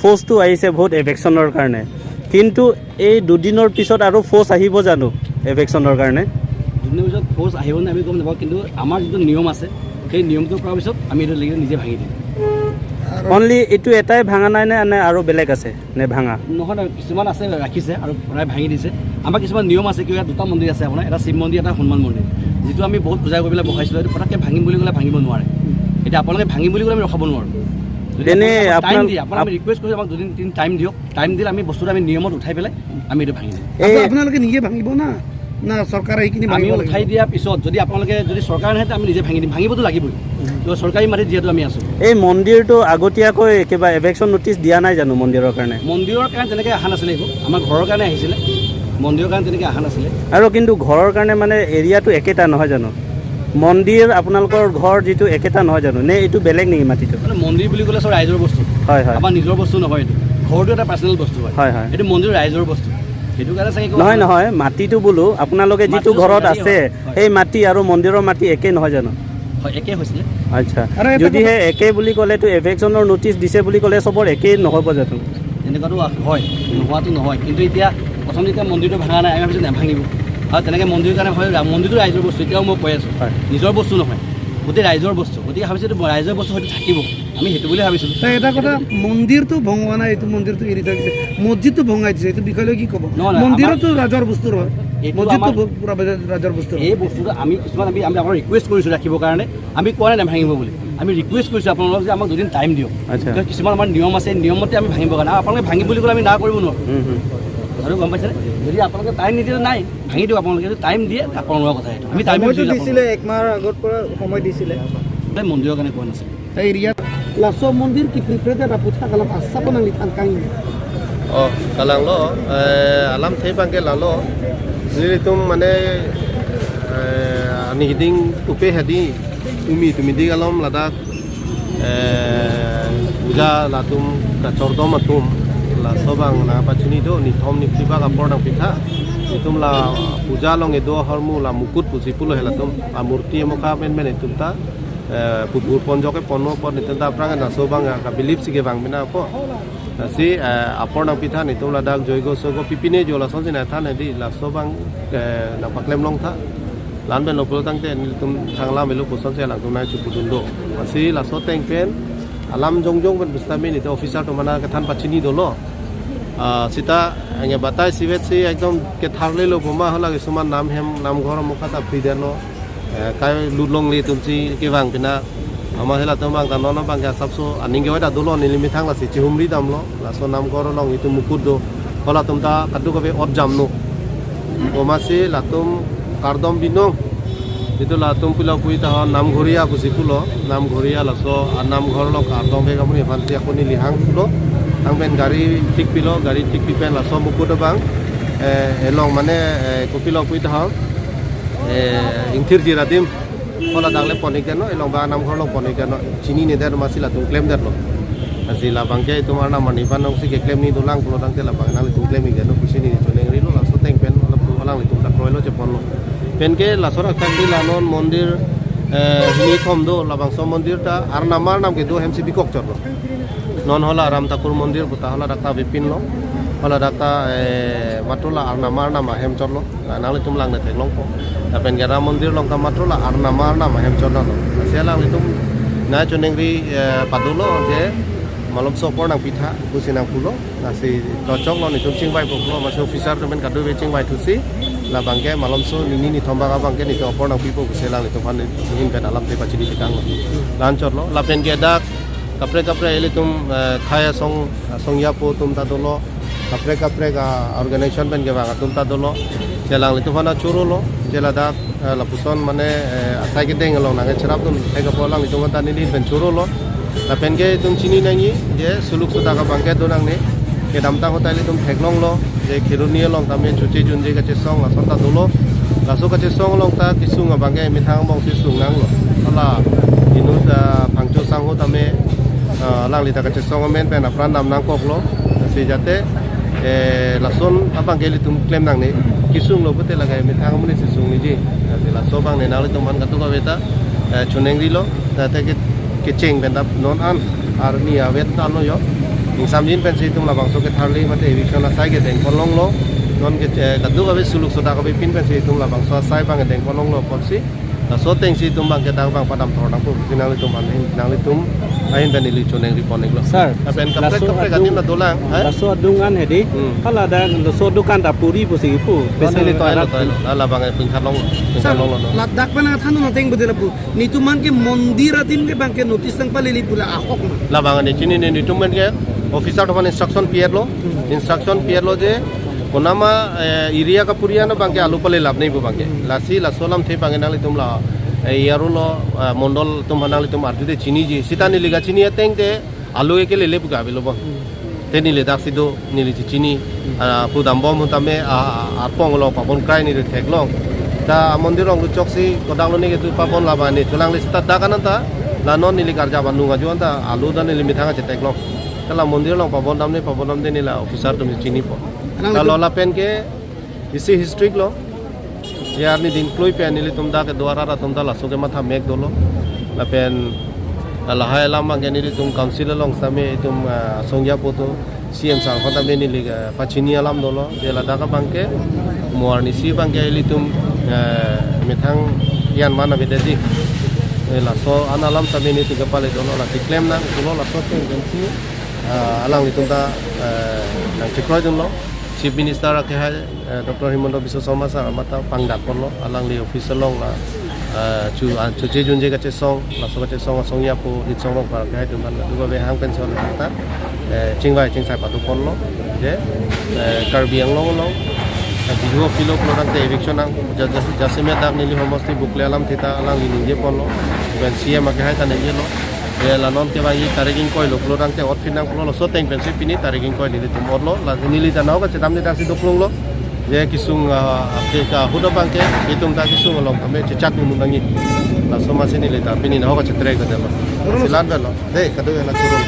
ফ'ৰ্চটো আহিছে ভোট এভেকশ্যনৰ কাৰণে কিন্তু এই দুদিনৰ পিছত আৰু ফ'ৰ্চ আহিব জানো এভেকশ্যনৰ কাৰণে দুদিনৰ পিছত ফ'ৰ্চ আহিব নে আমি গম নাপাওঁ কিন্তু আমাৰ যিটো নিয়ম আছে সেই নিয়মটো কৰাৰ পিছত আমি এইটো নিজে ভাঙি দিম অনলি এইটো এটাই ভাঙা নাই নে আৰু বেলেগ আছে নে ভাঙা নহয় কিছুমান আছে ৰাখিছে আৰু প্ৰায় ভাঙি দিছে আমাৰ কিছুমান নিয়ম আছে কিবা দুটা মন্দিৰ আছে আপোনাৰ এটা শিৱ মন্দিৰ এটা হনুমান মন্দিৰ যিটো আমি বহুত পূজা কৰি পেলাই বহাইছিলোঁ এইটো পটককৈ ভাঙিম বুলি ক'লে ভাঙিব নোৱাৰে এতিয়া আপোনালোকে ভাঙিম বুলি ক'লে আমি ৰখাব নোৱাৰোঁ এনে আমি ৰিকুৱেষ্ট কৰিছোঁ আমাক দুদিন টাইম দিয়ক টাইম দিলে আমি বস্তুটো আমি নিয়মত উঠাই পেলাই আমি এইটো ভাঙি দিম আপোনালোকে নিজে ভাঙিব না চৰকাৰে এইখিনি আমি উঠাই দিয়াৰ পিছত যদি আপোনালোকে যদি চৰকাৰ নাহে আমি নিজে ভাঙি দিম ভাঙিবতো লাগিবই চৰকাৰী মাটিত যিহেতু আমি আছোঁ এই মন্দিৰটো আগতীয়াকৈ কিবা এভেকশ্যন নটিচ দিয়া নাই জানো মন্দিৰৰ কাৰণে তেনেকৈ অহা নাছিলে এইবোৰ আমাৰ ঘৰৰ কাৰণে আহিছিলে মন্দিৰৰ কাৰণে তেনেকৈ অহা নাছিলে আৰু কিন্তু ঘৰৰ কাৰণে মানে এৰিয়াটো একেটা নহয় জানো মন্দিৰ আপোনালোকৰ ঘৰ যিটো একেটা নহয় জানো নে এইটো বেলেগ নেকি মাটিটো মানে মন্দিৰ বুলি ক'লে চব ৰাইজৰ বস্তু হয় হয় আমাৰ নিজৰ বস্তু নহয় এইটো ঘৰটো এটা পাৰ্চনেল বস্তু হয় হয় এইটো মন্দিৰ ৰাইজৰ বস্তু সেইটো কাৰণে চাগে নহয় মাটিটো বোলো আপোনালোকে যিটো ঘৰত আছে সেই মাটি আৰু মন্দিৰৰ মাটি একে নহয় জানো হয় একে হৈছিলে আচ্ছা যদিহে একে বুলি ক'লেতো এভেকশ্যনৰ নটিচ দিছে বুলি ক'লে চবৰ একেই নহ'ব জানো তেনেকুৱাতো হয় নোহোৱাটো নহয় কিন্তু এতিয়া প্ৰথম যেতিয়া মন্দিৰটো ভাঙা নাই আমি ভাবিছোঁ নাভাঙিব আৰু তেনেকৈ মন্দিৰৰ কাৰণে হয় মন্দিৰটো ৰাইজৰ বস্তু এতিয়াও মই কৈ আছোঁ নিজৰ বস্তু নহয় গোটেই ৰাইজৰ বস্তু গতিকে ভাবিছোঁ এইটো ৰাইজৰ বস্তু হয়তো থাকিব আমি সেইটো বুলি ভাবিছিলোঁ এটা কথা মন্দিৰটো ভঙোৱা নাই এইটো মন্দিৰটো এৰি থৈ দিছে মছজিদটো ভঙাই দিছে এইটো বিষয়লৈ কি ক'ব মন্দিৰতো ৰাজৰ বস্তু হয় মছজিদটো পুৰা ৰাজৰ বস্তু এই বস্তুটো আমি কিছুমান আমি আপোনাক ৰিকুৱেষ্ট কৰিছোঁ ৰাখিবৰ কাৰণে আমি কোৱা নাই নাভাঙিব বুলি আমি ৰিকুৱেষ্ট কৰিছোঁ আপোনালোকক যে আমাক দুদিন টাইম দিয়ক কিছুমান আমাৰ নিয়ম আছে নিয়মতে আমি ভাঙিবৰ কাৰণে আপোনালোকে ভাঙিম বুলি ক'লে আমি না কৰিব নোৱাৰোঁ আৰু গম পাইছেনে যদি আপোনালোকে টাইম নিদিলে নাই ভাঙি দিওঁ আপোনালোকে যদি টাইম দিয়ে আপোনালোকৰ কথা এইটো আমি টাইম দিছিলে একমাহ আগৰ পৰা সময় দিছিলে মন্দিৰৰ কাৰণে কোৱা নাছিলে area laso mundir ki prepare da putha kala asa panang litan kang oh kalang lo alam thei bangke lalo jili tum mane ani hiding upe hadi tumi di alam ladak uja latum ka chordom atum la sobang na pachuni do ni thom ni priba ka pordang pitha itum la puja long edo hormu la mukut pusipulo helatum amurti emokha men itumta pupur ponjoke ponno por nitenta pranga na sobang ka belief sige bang bina po si aporna pitha nitum ladak joigo sogo pipine jola sonjina than di la sobang na paklem long tha lan ben lokol tangte nitum thangla melu poson se lang tunai chupudundo si la so teng pen alam jongjong ben bustami ni officer to mana ka than pachini dolo sita anga batai sivet si ekdom ke tharle lo boma hola suman nam ghor mukha ta frideno kai lulong li tumsi ke bang pina ama hela tomang ta nona bang ka sabso aning ge da dolo ni limi thang la si chumri dam lo la so nam ghor long itu mukut do hola tumta kadu ka be ob jamno boma si latum kardom binong itu latum pula pui ta nam ghoria kusipulo nam ghoria la so nam ghor lo kardom be kamuni fanti akuni lihang pulo ang ben gari tik pipen la so mukut bang elong mane kopilo pui ta ingthir jiradim hola dagle ponik deno elong ba nam ghor lo ponik deno chini ne der masila tu claim der lo asila bangke tumar na mani panong si ke claim ni dulang pulo dang te la bang na tu claim ni deno kusini ni choneng ri lo la so teng pen la pulang ni tu da kroilo je pon lo pen ke la sora khandi la non mondir ni thom do la bang so mondir ta ar namar nam ke do mcb kok chor lo non hola ram takur mondir puta hola dakta bipin lo hola dakta matula ar namar nama hem chor lo na le tum lang ne thek long ko pen gara mondir long ta matula ar namar nama hem chor lo selang le tum na choneng ri padulo je malom so por nang pitha kusinang pulo nasi tocok lo ni tum chingbai poklo mas officer to men kadu be chingbai thusi la bangke malom so ni thomba ga bangke ni to por nang pipo kuselang le to pan hin pen alam te pachini tikang lan chor lo la pen ge dak kapre ele tum khaya song ya po tum ta dolo kapre ka organization pen ge bang tum ta dolo selang le to pana churo lo jela dak la puson mane asai ge deng lo na ge cherap tum ega polang ni tum ta ni pen churo lo la pen ge tum chini nangi je suluk suta ka bangke donang ne ke damta hotai le tum theklong lo je khiruni long ta me chuchi junji ka che song la son ta dolo la so ka che song long ta kisung ga bangke mi thang bong si sung nang lo ala inu ta phangcho sang ho ta me lang li ta ka che song men pen apran nam nang kok lo si jate la son abang ke li tum claim nang ne kisung lo pute la ga mi thang mun si sung ni ji la so bang ne na le tum man ka tu ka beta chuneng ri lo ta te ke cheng ben da non an ar ni avet ta lo yo samjin pensi tum la bangso ke tharli mate eviction asai ke deng kolong lo non ke kadu ka be suluk soda ka be pin pensi tum la bangso asai bang ke deng kolong lo polsi la so teng si tum bang ke dang bang padam thor dang pu sinali tum an nang tum ain ben li chone ripon lo sir apen kapre ganim na dolang laso adungan hedi kala da laso dukan da puri pusi pu pesali to ala bang pin khalong lo Ladakh মানে থানো নতেং বদিলা পু নিতুমান কে মন্দির আতিন কে Banke notice তং পালিলি পুলা আহক মা la bang ni chini ni tum ben ke officer to instruction pier lo je konama area ka puria na bangke alu pale lab nei bu bangke lasi la solam the bange nali tum la yarulo mondol tum banali tum arjude chini ji sitani liga chini ateng te alu ke lele bu ga belo ba teni le dak sido ni li chini pu dam bom tame arpong lo papon krai ni re theklong ta mondirong lu choksi kodang lo ni ke tu papon laba ni chulang le sta da kananta la non ni li karja banu ga jonta alu da ni li mithanga che teklong kala mondir long papon dam de ni la officer tum chini po kalau la pen ke isi history lo ya ni din kloi pen ni tum da ke dwara ra tum da la so ke matha mek dolo la pen la hai la ma ke ni tum council long same tum songya poto cm sang khata me ni liga pachini alam dolo de la da ka bangke muar ni si bangke li tum methang yan mana bedaji la so analam same ni tu pale dolo la claim na dolo la so te ganti alang li tum da nang chikroi dolo Chief Minister ke hai Dr. Himanta Biswa Sarma sa mata pangdat porlo alang li official long la chu che junje ka che song la so ka che song ya po hit song long pa ke hai tuman du ba be hang pension ta chingwai chingsai pa du porlo je karbiang long video filo program te eviction ang jasime dak ni li homosti bukle alam thita alang li ninje porlo ben CM ke hai ta ne lo la non ke bagi tariging koi lo klorang te ot finang lo so teng pensi pini tariging koi ni tum orlo la nili tanau ka chetam ni dak si doklong lo je kisung ke ka hudo bangke itum ta kisung long ame chechat nu nangi la so ma sini le ta pini na ho ka chetre ka de lo silan lo de kadu na churul